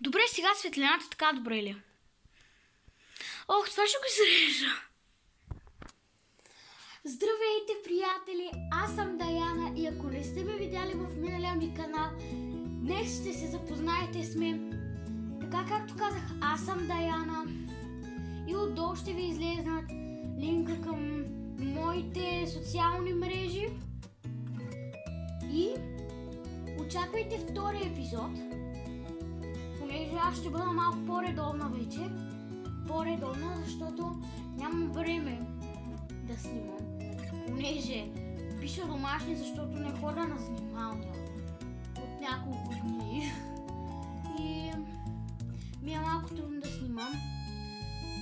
Добре, сега светлината така добре ли? Ох, това ще го зарежа. Здравейте, приятели! Аз съм Даяна и ако не сте ме видяли в миналия ми канал, днес ще се запознаете с мен. Така както казах, аз съм Даяна и отдолу ще ви излезнат линка към моите социални мрежи и очаквайте втория епизод, понеже аз ще бъда малко по-редовна вече. По-редовна, защото нямам време да снимам, понеже пиша домашни, защото не хода на занималния от няколко дни и ми е малко трудно да снимам.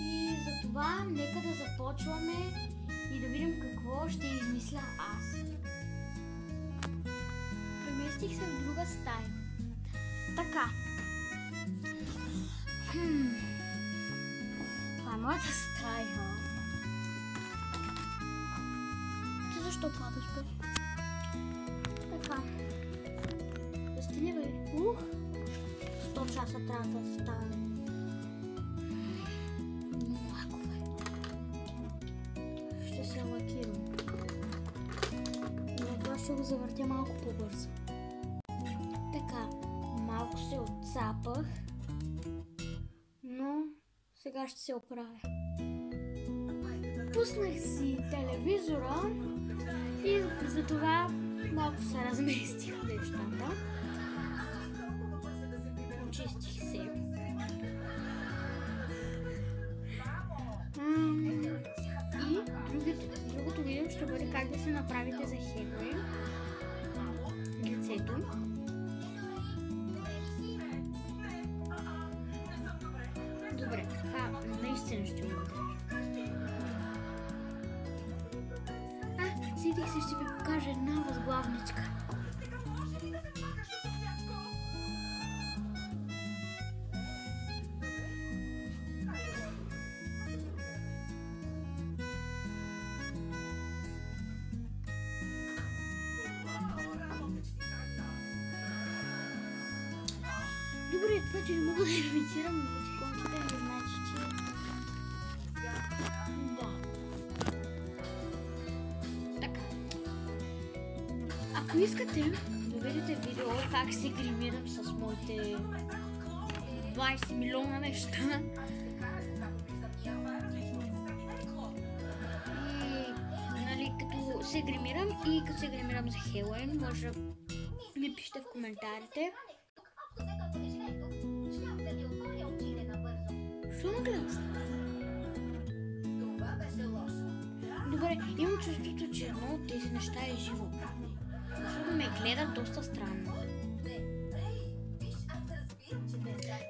И затова нека да започваме и да видим какво ще измисля аз. Преместих се в друга стая. Така. Това е моята стая. Ти защо падаш, бе? Така. Застини, бе. 100 часа трябва да стане. Много лакове. Ще се лакирам. Затова ще го завъртя малко по-бързо. Така. Малко се отцапах. Но сега ще се оправя. Пуснах си телевизора и затова малко се разместих нещата. Очистих се. И другото видео ще бъде как да се направите за хегове лицето. Добре, това наистина ще го отрежа. Сетих се, ще ви покажа една възглавничка. Добре, това, че не мога да имитирам емотиконките, не значи, че... Да. Така. Ако искате да видите видео как се гримирам с моите 20 милиона неща и нали, като се гримирам и като се гримирам за Хелоуин, може да ми пишете в коментарите. Що не гледаш? Добре, имам чувството, че едно от тези неща е живо. Защото ме гледат доста странно.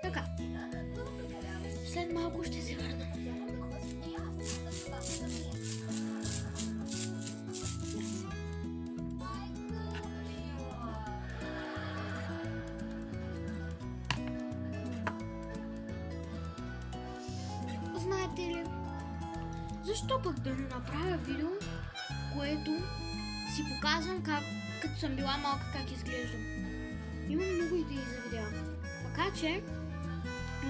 Така. След малко ще се върна. Знаете ли, защо пък да не направя видео, в което си показвам като съм била малка как изглеждам. Имам много идеи за видео. Така че,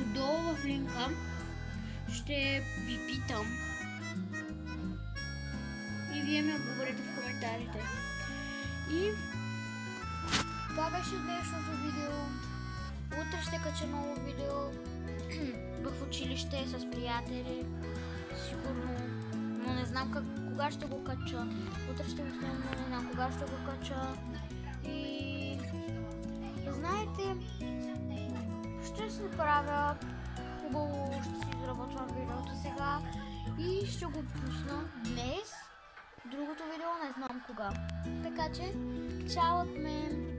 отдолу в линка ще ви питам и вие ми отговорите в коментарите. И това беше днешното видео. Утре ще кача ново видео в училище с приятели, сигурно, но не знам кога ще го кача. Утре ще го снимам, но не знам кога ще го кача. И знаете, ще се правя хубаво, ще си изработвам видеото сега и ще го пусна днес. Другото видео не знам кога. Така че, чао от мен!